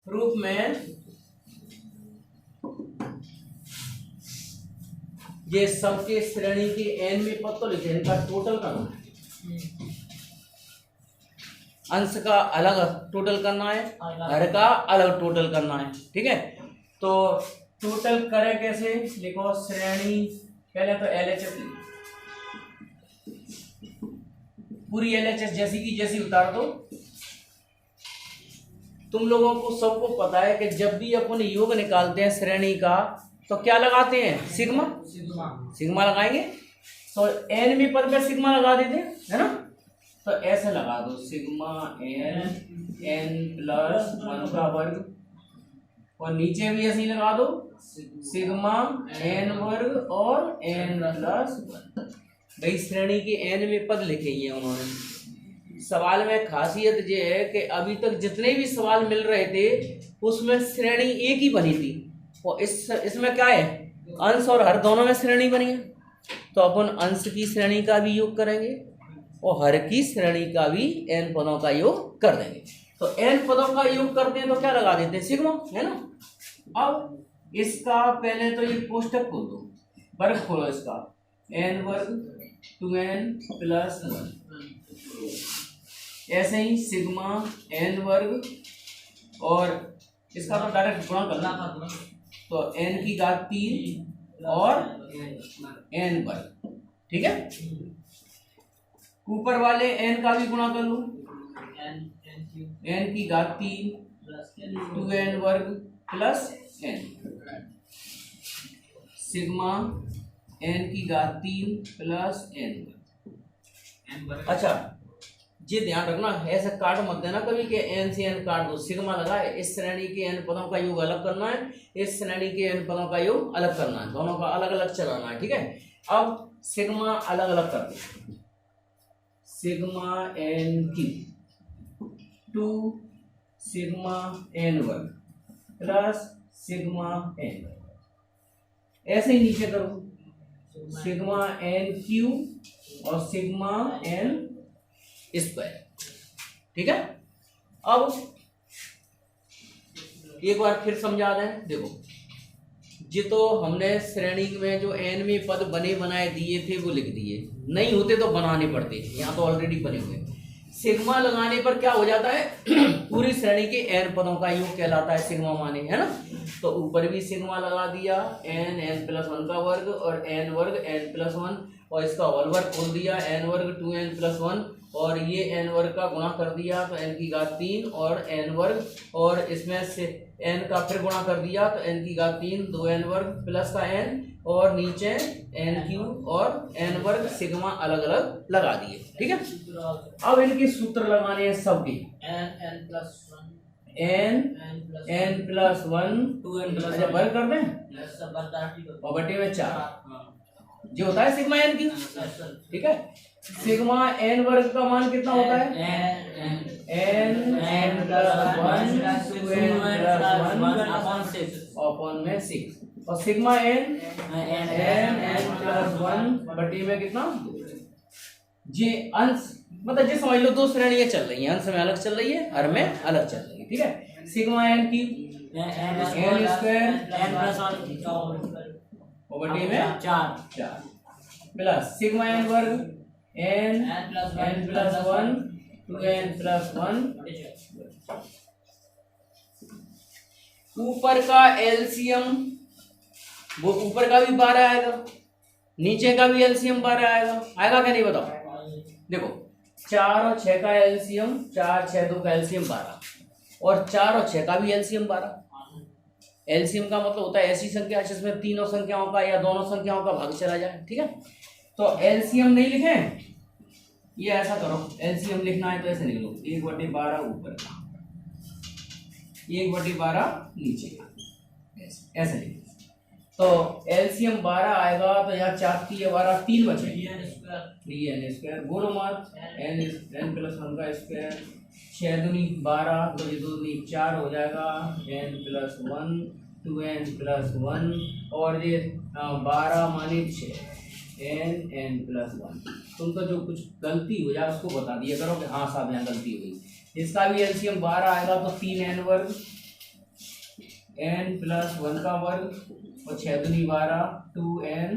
Proof में ये सबके श्रेणी के एन में पद तो लिखे, इनका टोटल करना है, अंश का अलग टोटल करना है, हर का अलग टोटल करना है। ठीक है, तो टोटल करें कैसे, लिखो श्रेणी, पहले तो एलएचएस पूरी एलएचएस जैसी की जैसी उतार दो। तुम लोगों को सबको पता है कि जब भी अपन योग निकालते हैं श्रेणी का तो क्या लगाते हैं, सिग्मा सिग्मा लगाएंगे। तो एन में पद पे सिग्मा लगा देते हैं, है ना। तो ऐसे लगा दो सिग्मा एन एन प्लस 1 का वर्ग, और नीचे भी ऐसे ही लगा दो सिग्मा एन वर्ग और एन प्लस 1। भाई श्रेणी के एन में पद लिखे हैं उन्होंने। सवाल में खासियत ये है कि अभी तक जितने भी सवाल मिल रहे थे उसमें श्रेणी एक ही बनी थी, और इसमें क्या है, अंश और हर दोनों में श्रेणी बनी है। तो अपन अंश की श्रेणी का भी योग करेंगे और हर की श्रेणी का भी एन पदों का योग कर देंगे। तो एन पदों का योग करते हैं तो क्या लगा देते हैं, सिग्मा, है ना। अब इसका पहले तो ये कोष्टक खोल दो, वर्ग खोलो इसका, एन वर्ग 2n प्लस 1, ऐसे ही सिग्मा एन वर्ग, और इसका तो डायरेक्ट गुणा करना, तो n की घात 3 और n वर्ग। ठीक है, ऊपर वाले n का भी गुणा कर लो, n की घात 3 2n वर्ग प्लस n, सिग्मा n की घात 3 प्लस n। अच्छा, ये ध्यान रखना, ऐसे काट मत देना कभी के n से n काट दो, सिग्मा लगाए, इस श्रेणी के n पदों का योग अलग करना है, इस श्रेणी के n पदों का योग अलग करना है, दोनों का अलग अलग चलाना है। ठीक है, अब सिग्मा अलग अलग कर दो, सिग्मा n की 2 सिग्मा n वर्ग प्लस सिग्मा n, ऐसे ही नीचे करो सिग्मा n क्यू और सिग्मा n स्क्वायर। ठीक है, अब एक बार फिर समझा दें, देखो जी, तो हमने श्रेणी में जो n में पद बने बनाए दिए थे वो लिख दिए, नहीं होते तो बनाने पड़ते, यहाँ तो ऑलरेडी बने हुए। सिग्मा लगाने पर क्या हो जाता है, पूरी श्रेणी के n पदों का योग कहलाता है सिग्मा माने, है ना। तो ऊपर भी सिग्मा लगा दिया, n प्लस 1 का वर्ग और n वर्ग n प्लस 1, और इसका होल वर्ग खोल दिया, n वर्ग 2n प्लस 1, और ये n वर्ग का गुणा कर दिया तो n की घात 3 और n वर्ग, और इसमें से n का फिर गुणा कर दिया तो n की घात 3 2n वर्ग प्लस का n, और नीचे n क्यूब और n वर्ग, सिग्मा अलग अलग लगा दिए। ठीक है, अब इनके सूत्र लगाने हैं सबके, n प्लस 1 2n वर्ग कर दें और बटे में 4 जो होता है सिग्मा n की। ठीक है, सिग्मा n वर्ग का मान कितना होता है, n plus 1 2n plus 1 upon में 6, और सिग्मा n प्लस 1 बटे में कितना, ये अंश मतलब ये समझ लो दो श्रेणियां चल रही हैं, अंश में अलग चल रही है, हर में अलग चल रही है। ठीक है, सिग्मा n की n स्क्वायर बटे में 4 प्लस सिग्मा n वर्ग n प्लस 1 2n प्लस 1, ऊपर का एलसीएम, वो ऊपर का भी 12 आएगा, नीचे का भी एलसीएम 12 आएगा, आएगा क्या नहीं बताओ। देखो 4 और 6 का एलसीएम 4 6 2 का एलसीएम 12, और 4 और 6 का भी एलसीएम 12। एलसीएम का मतलब होता है ऐसी संख्या जिसमें तीनों संख्याओं का या दोनों संख्याओं का भाग चला जाए। ठीक है, तो एलसीएम नहीं लिखे, ये ऐसा करो, एलसीएम लिखना है तो ऐसे लिख लो 1/12 ऊपर का 1/12 नीचे का, ऐसे लिख। तो एलसीएम 12 आएगा तो यहाँ 4 3 12 3 बचे, 3n स्क्वायर बोलो मत, n प्लस 1 का स्क्वायर, 6 दूनी 12 तो ये 2 दूनी 4 हो जाएगा, n प्लस 1 2n प्लस 1, और ये 12 माने 6 n प्लस 1। तुम तो जो कुछ गलती हो जाए उसको बता दिया करो कि हाँ साहब यहाँ गलती हुई। इसका भी एलसीएम 12 आएगा तो 3n वर्ग n+1 का वर्ग और 6 दूनी 12 2n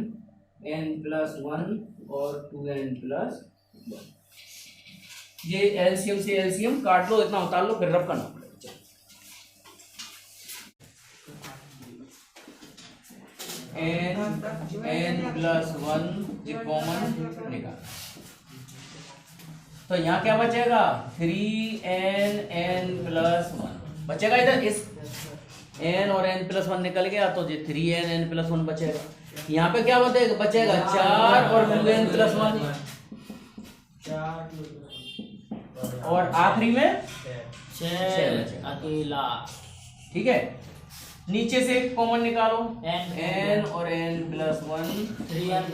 n+1 और 2n+1। ये एलसीएम से एलसीएम काट लो, इतना उतार लो, फिर रब करना पड़ेगा। n+1 ये कॉमन निकाल, तो यहाँ क्या बचेगा 3n n+1 बचेगा। इधर इस n और n+1 निकल गया तो ये 3n n+1 बचेगा। यहाँ पे क्या बचेगा 4 और 2n+1 और आखिरी में 6 अकेला। ठीक है, नीचे से कॉमन निकालो n और n+1 3n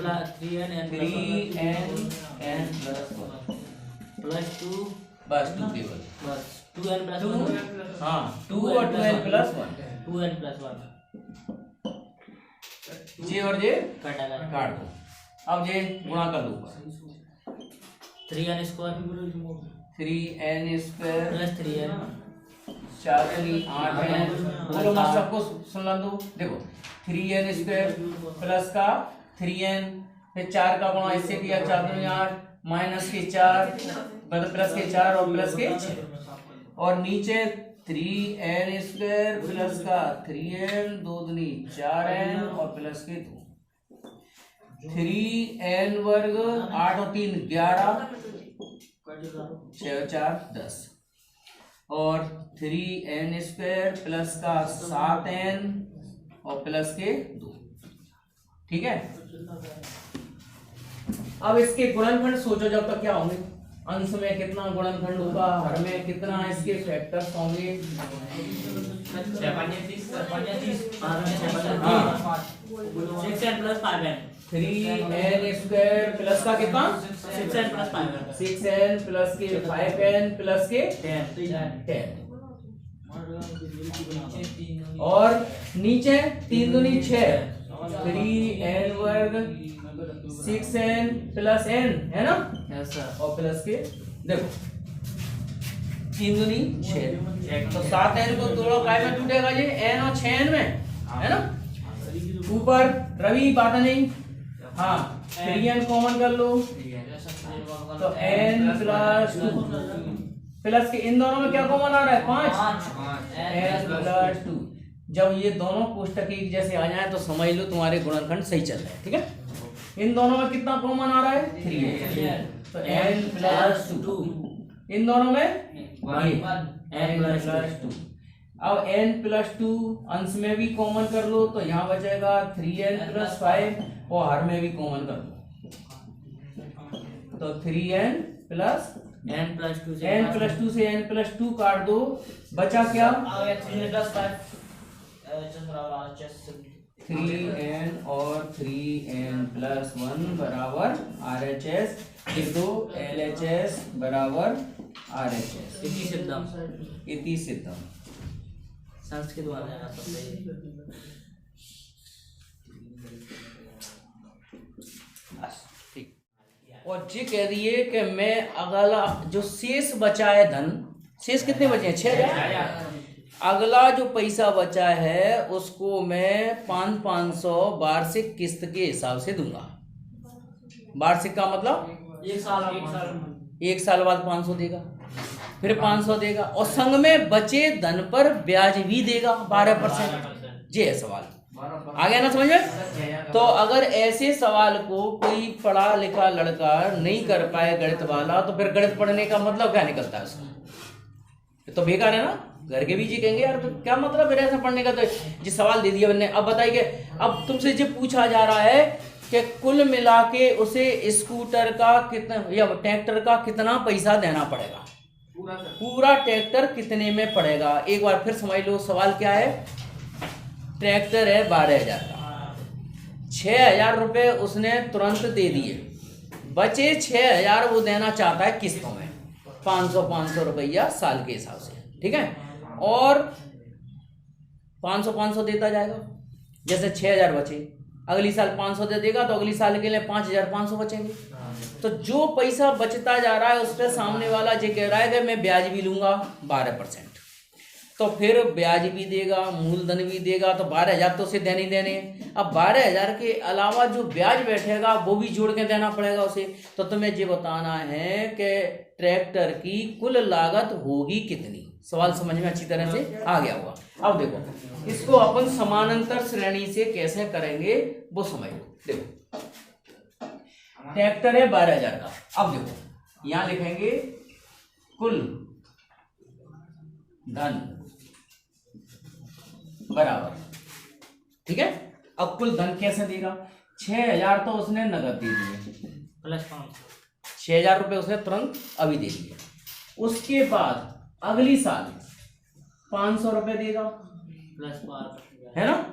n+1 +2 बस 2 केवल बस 2n+1 हाँ 2 और 2n+1 2n+1 ये और ये काटा गया। काट दो। अब ये गुणा कर दो 3n² 3n स्क्वायर + 3n 4 दूनी 8 है। बोलो मत सबको सुन दो। देखो 3n स्क्वायर प्लस का 3n फिर 4 का गुणा इससे किया 4 दूनी 8 माइनस के 4 मतलब प्लस के 4 और प्लस के 6 और नीचे 3n स्क्वायर प्लस का 3n 2 दूनी 4n और प्लस के 2 3n वर्ग 8 और 3 11 6 और 4 10 और 3n स्क्वायर प्लस का 7n और प्लस के 2। ठीक है, अब इसके गुणनखंड सोचो जब तक क्या होंगे, अंश में कितना गुणनखंड होगा, हर में कितना इसके फैक्टर्स होंगे। 6n + 5n 3n square plus का कितना 6n + 5n 6n प्लस के 5n प्लस के 10 और नीचे 3 दूनी 6 3n वर्ग 6n प्लस n है ना और प्लस के देखो 3 दूनी 6 तो 7n को तोड़ो काय में टूटेगा ये n और 6n में है ना। ऊपर रवि बात नहीं हाँ 3n कॉमन कर लो तो n+2 प्लस के इन दोनों में क्या कॉमन आ रहा है 5 n+2। जब ये दोनों कोष्टक एक जैसे आ जाए तो समझ लो तुम्हारे गुणनखंड सही चल रहे हैं। ठीक है, इन दोनों में कितना कॉमन आ रहा है 3 तो n+2 इन दोनों में n+2। अब n+2 अंश में भी कॉमन कर लो तो यहाँ बचेगा 3n + 5 और हर में भी कॉमन कर लो तो 3n + n+2 से n+2 काट दो बचा क्या 3n और 3n+1 बराबर RHS लिख दो LHS बराबर RHS इति सिद्धम संस्कृत वाला और जी कह रही है कि मैं अगला जो शेष बचा है धन, शेष कितने बचे हैं 6,000, अगला जो पैसा बचा है उसको मैं 500 वार्षिक किस्त के हिसाब से दूंगा। वार्षिक का मतलब एक साल बाद 500 देगा, फिर 500 देगा और संग में बचे धन पर ब्याज भी देगा 12%। ये है सवाल, आ गया ना समझ में। तो अगर ऐसे सवाल को कोई पढ़ा लिखा लड़का नहीं कर पाए गणित वाला तो फिर गणित पढ़ने का मतलब क्या निकलता है उसका, तो बेकार है ना। घर के भी जी कहेंगे यार तो क्या मतलब है ऐसा पढ़ने का, तो जी सवाल दे दिया मैंने। अब बताइए, अब तुमसे जो पूछा जा रहा है कि कुल मिला के उसे स्कूटर का कितना या ट्रैक्टर का कितना पैसा देना पड़ेगा, पूरा ट्रैक्टर कितने में पड़ेगा। एक बार फिर समझ लो सवाल क्या है। ट्रैक्टर है 12,000 का, 6,000 रुपये उसने तुरंत दे दिए, बचे 6,000 वो देना चाहता है किस्तों में 500 रुपया साल के हिसाब से। ठीक है, और 500 देता जाएगा, जैसे 6,000 बचे अगली साल 500 दे देगा तो अगली साल के लिए 5,500 बचेंगे। तो जो पैसा बचता जा रहा है उस पर सामने वाला ये कह रहा है कि मैं ब्याज भी लूंगा 12%। तो फिर ब्याज भी देगा, मूलधन भी देगा, तो 12,000 तो उसे देने ही देने हैं। अब 12,000 के अलावा जो ब्याज बैठेगा वो भी जोड़ के देना पड़ेगा उसे। तो तुम्हें ये बताना है कि ट्रैक्टर की कुल लागत होगी कितनी। सवाल समझ में अच्छी तरह से आ गया होगा। अब देखो इसको अपन समानांतर श्रेणी से कैसे करेंगे वो समझ लो। देखो ट्रैक्टर है 12,000 का। अब देखो यहां लिखेंगे कुल धन बराबर, ठीक है। अब कुल धन कैसे देगा? 6,000 तो उसने नगद दे दिए, प्लस 500, 6,000 रुपए उसने तुरंत अभी दे दिए। उसके बाद अगली साल 500 रुपए देगा, प्लस 12%, है ना,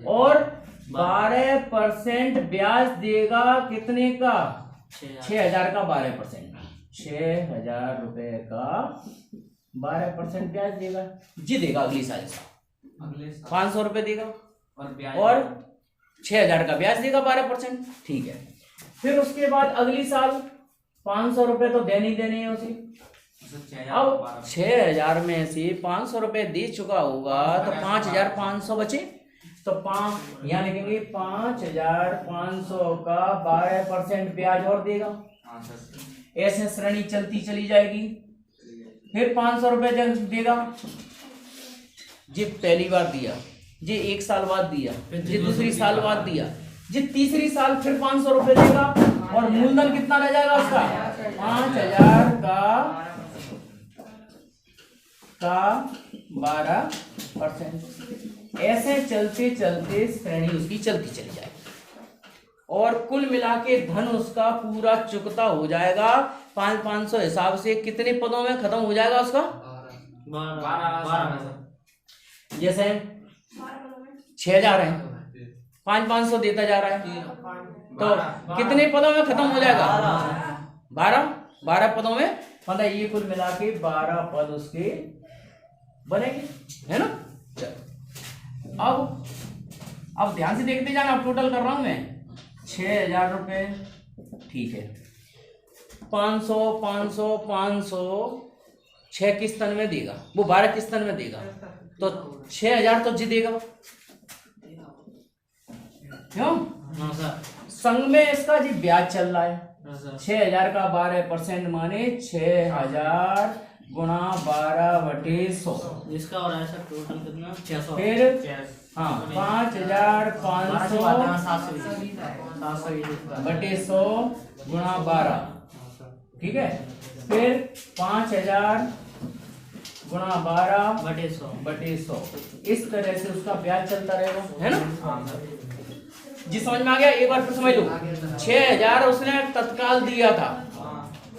और 12% ब्याज देगा। कितने का? 6,000 का 12%, 6,000 रुपए का 12% ब्याज देगा जी, देगा अगली साल का 500 रुपए देगा और 6,000 का ब्याज देगा 12%, ठीक है। फिर उसके बाद अगली साल 500 रुपए तो देने ही देने हैं उसे। अब 6,000 में से 500 रुपए दे चुका होगा तो 5,500 बचे, तो यहाँ लिखेंगे 5,500 का 12% ब्याज और देगा। ऐसे श्रेणी चलती चली जाएगी। फिर 500 रुपए देगा जी, पहली बार दिया जी, एक साल बाद दिया जी, दूसरी साल बाद दिया जी, तीसरी साल फिर 500 रुपए देगा और मूलधन कितना रह जाएगा उसका? 5,000 का 12%। ऐसे चलते चलते श्रेणी उसकी चलती चली जाएगी और कुल मिला के धन उसका पूरा चुकता हो जाएगा। 5,500 हिसाब से कितने पदों में खत्म हो जाएगा उसका? 12। जैसे 6,000 है, 5,500 देता जा रहा है, तो कितने पदों में खत्म हो जाएगा? 12 पदों में, मतलब ये कुल मिला के 12 पद उसके बनेंगे, है ना। चलो अब ध्यान से देखते जाना, अब टोटल कर रहा हूं मैं। 6,000 रुपए, ठीक है, 500 500 500 6 किस्तन में देगा, वो 12 किस्तन में देगा, तो 6,000 तो जी देगा, क्यों? संग में इसका जी ब्याज चल रहा है। 6,000 का 12% माने 6,000 गुणा 12/100, जिसका हो रहा है सर टोटल कितना? 600। फिर हाँ 5,500 बटे 100 गुणा 12, ठीक है। फिर 5,000 गुणा 12 बटे 100, इस तरह से उसका ब्याज चलता रहेगा, है ना जी। समझ में आ गया? एक बार फिर समझ लो। 6,000 उसने तत्काल दिया था,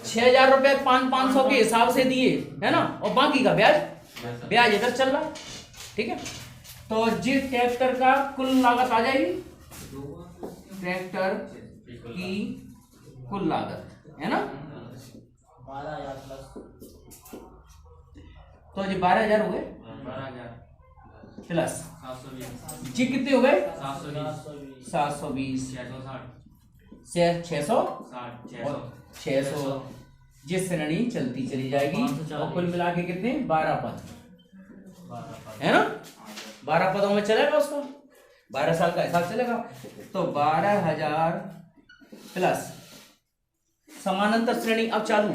6,000 रुपए 5,500 के हिसाब से दिए, है ना, और बाकी का ब्याज इधर चल रहा है, ठीक है। तो जी ट्रैक्टर का कुल लागत आ जाएगी, ट्रैक्टर की कुल लागत, है ना, 12,000 तो जी 12,000 हो गए, 12,000 प्लस जी कितने हो गए? 720, 600 और 600, जिस श्रेणी चलती चली जाएगी और कुल मिला के कितने? 12 पद, है ना। 12 पदों में चलेगा उसका, 12 साल का हिसाब चलेगा। तो 12,000 प्लस समानांतर श्रेणी अब चालू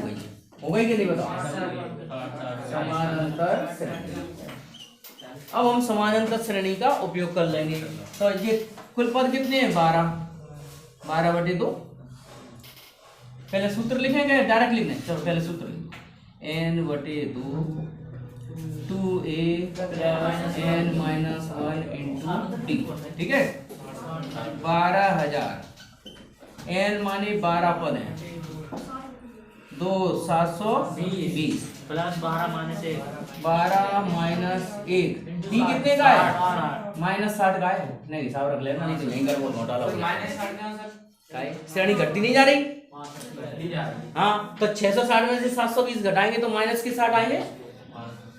हो गई कि नहीं बताओ? समानांतर श्रेणी। अब हम समानांतर श्रेणी का उपयोग कर लेंगे। तो ये कुल पद कितने हैं? 12/2। पहले सूत्र लिखेंगे, डायरेक्ट लिखना है। चलो पहले सूत्र लिखें, n/2 2a + n-1 × d, ठीक है। 12,000 n माने 12 पद हैं, 2 720 प्लस 12 माइनस 1, 12 - 1 डी कितने का है? -60 का है। नहीं हिसाब रख लेना, नहीं तो यहीं कर वो घोटाला हो जाएगा। श्रेणी घटती नहीं जा रही। हाँ तो 660 में से 720 घटाएंगे तो माइनस के 60 आएंगे।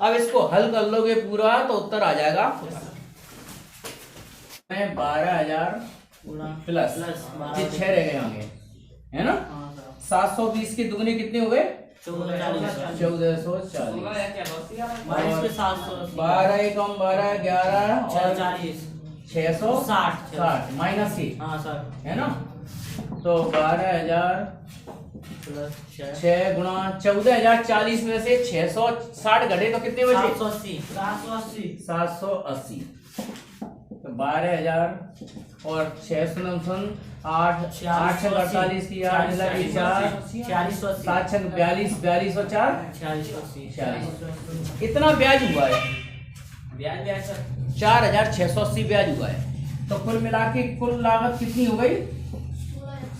अब इसको हल कर लोगे पूरा तो उत्तर आ जाएगा 12,000 प्लस ये 6 रह गए होंगे, है ना। 720 के दुगने कितने हो गए? 1440 1440 22 पे 780 12 एकम 12 11 और 640 660 माइनस ही हाँ सर है ना। तो 12,000 प्लस 6 गुणा 14,040 में से 660 घटे तो कितने बचे? 780 780। तो 12,000 और 6 8 8 48 की 8 लगी 4 7 42 42 और 4 46। इतना ब्याज हुआ है, ब्याज सर 4,680 ब्याज हुआ है। तो कुल मिला के कुल लागत कितनी हो गई?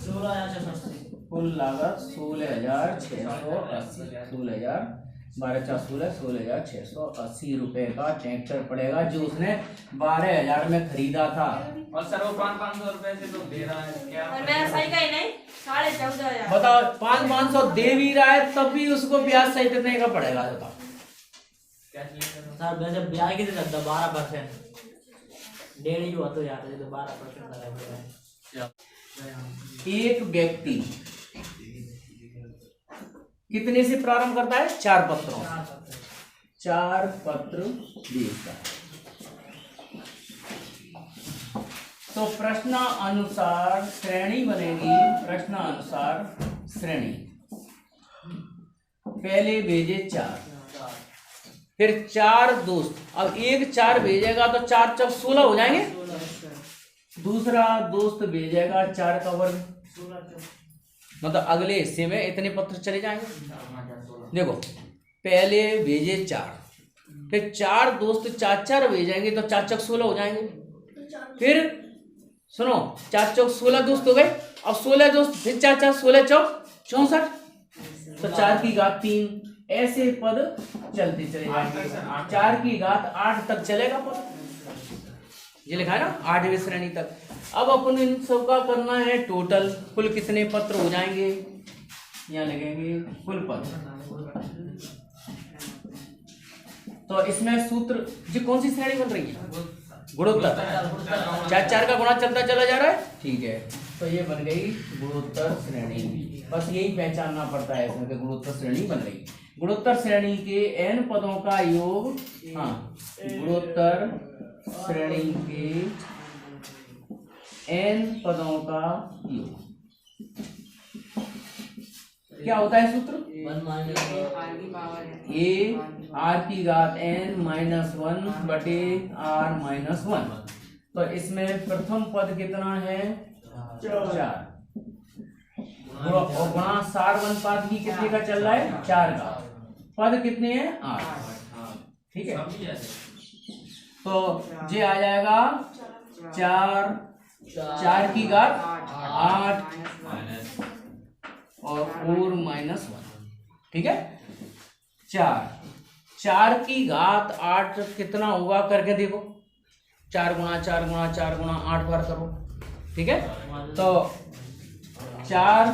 16,680 कुल लागत 16,680। 16,000 12 16,680 रुपए का ट्रैक्टर पड़ेगा जो उसने 12,000 में खरीदा था। और सर वो 500 रुपए से तो दे रहा है क्या? और मैं सही कही नहीं 14,500। बताओ 500 दे भी रहा है तब भी उसको ब्याज सही देने का पड़ेगा। बताओ क्या चाहिए सर? सर वैसे ब्याज कितने लगता है? 12% डेढ़ ही हुआ तो यार ये तो 12% लगा है। एक व्यक्ति कितने से प्रारंभ करता है? 4 पत्रों से। 4 पत्र बेचता है। तो प्रश्नानुसार श्रेणी बनेगी। प्रश्नानुसार श्रेणी पहले भेजे 4, फिर 4 दोस्त। अब एक 4 भेजेगा तो 4 चौक 16 हो जाएंगे। दूसरा दोस्त भेजेगा 4 का वर्ग, मतलब अगले हिस्से में इतने पत्र चले जाएंगे। देखो पहले भेजे 4, फिर 4 दोस्त 4 भेजेंगे तो 4 चौक 16 हो जाएंगे। फिर सुनो 4 चौक 16 दोस्त हो गए। अब 16 दोस्त फिर 4 16 चौक 64। तो 4 की घात 3 ऐसे पद चलते चले जाएंगे। 4 की घात 8 तक चलेगा पद, ये लिखा है ना 8वीं श्रेणी तक। अब अपन इन सब का करना है टोटल, कुल कितने पत्र हो जाएंगे। यहाँ लगेंगे कुल पत्र। तो इसमें सूत्र जी कौन सी श्रेणी बन रही है? गुणोत्तर। 4 का गुणा चलता चला जा रहा है, ठीक है। तो ये बन गई गुणोत्तर श्रेणी। बस यही पहचानना पड़ता है इसमें कि गुणोत्तर श्रेणी बन गई। गुणोत्तर श्रेणी के n पदों का योग, हाँ गुणोत्तर श्रेणी के n पदों का योग क्या होता है सूत्र? 1 a r की घात n -1 बटे r -1। तो इसमें प्रथम पद कितना है? 4। और गुणा सार अनुपात भी कितने का चल रहा है? 4 का। पद कितने हैं? 8। ठीक है। तो ये आ जाएगा 4 की घात 8 और 4 -1। ठीक है। 4 की घात 8 कितना होगा करके देखो। 4 गुणा 4 गुणा 4 गुणा 8 बार करो। ठीक है। तो 4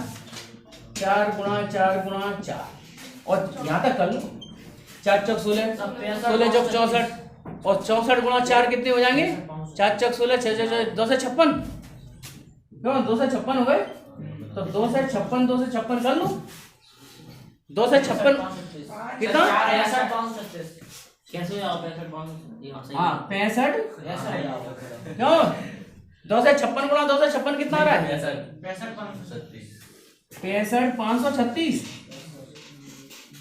गुणा 4 गुणा 4 और यहाँ तक कर लो। 4 चौक 16 16 चौक 64 और 64 गुणा 4 कितने हो जाएंगे? 4 चौक 16 6 2 से 56। क्यों 2 से 56 हो गए? तो 2 से 56 कर लो। 2 से 56 कितना? 65 हाँ 65। क्यों 2 से 56 गुणा 2 से 56 कितना आ रहा है? 65 536।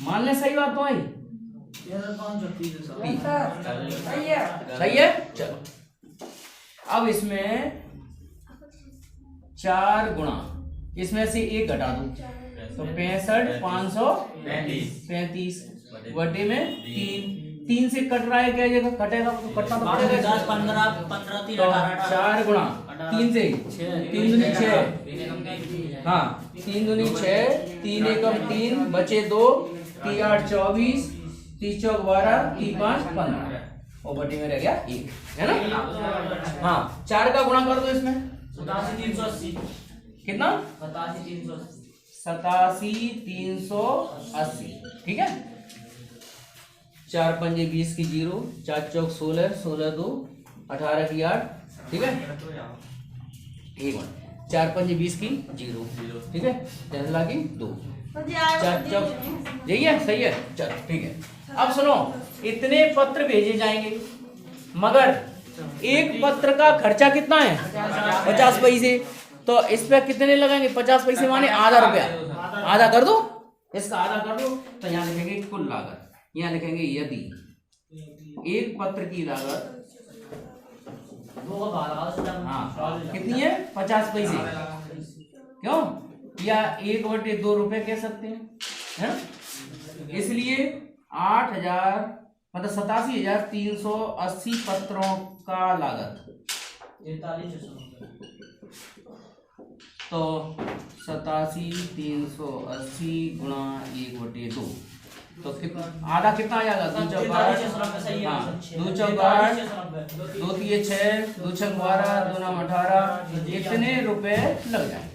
मान ले सही बात तो आई। सही है। चलो अब इसमें 4 गुणा इसमें से 1 घटा दो तो 65 535 बटे में 3 से कट रहा है। क्या जगह कटेगा तो कटना तो पड़ेगा। 15 3 18 4 गुणा 3 से 3 दूनी 6। हाँ 3 दूनी 6 3 एकम 3 बचे 2 3 8 24 3 चौक 12 3 5 15 और बटे में रह गया 1, है ना। हाँ 4 का गुणा कर दो इसमें। 87 कितना? 87 380। ठीक है। 4 पंजे 20 की 0 4 चौक 16 16 2 18 की 8। ठीक है। 4 पंजे 20 की 0। ठीक है। 10 की 2 4 चौक यही है, सही है, चलो ठीक है। अब सुनो, इतने पत्र भेजे जाएंगे मगर एक पत्र का खर्चा कितना है? 50 पैसे। तो इस पे कितने लगाएंगे? 50 पैसे माने आधा रुपया। आधा कर दो, इसका आधा कर दो, तो यहाँ लिखेंगे कुल लागत। यहाँ लिखेंगे यदि एक पत्र की लागत हाँ कितनी है? 50 पैसे। क्यों? या 1/2 रुपए कह सकते हैं, है ना? इसलिए 8,000 मतलब 87,380 पत्रों का लागत। 43,690 तो 87,380 गुणा 1/2 तो कितना? आधा कितना आ जाएगा? 2 चौक 2 3 6 2 6 12 2 9 18 इतने रुपए लग जाएंगे।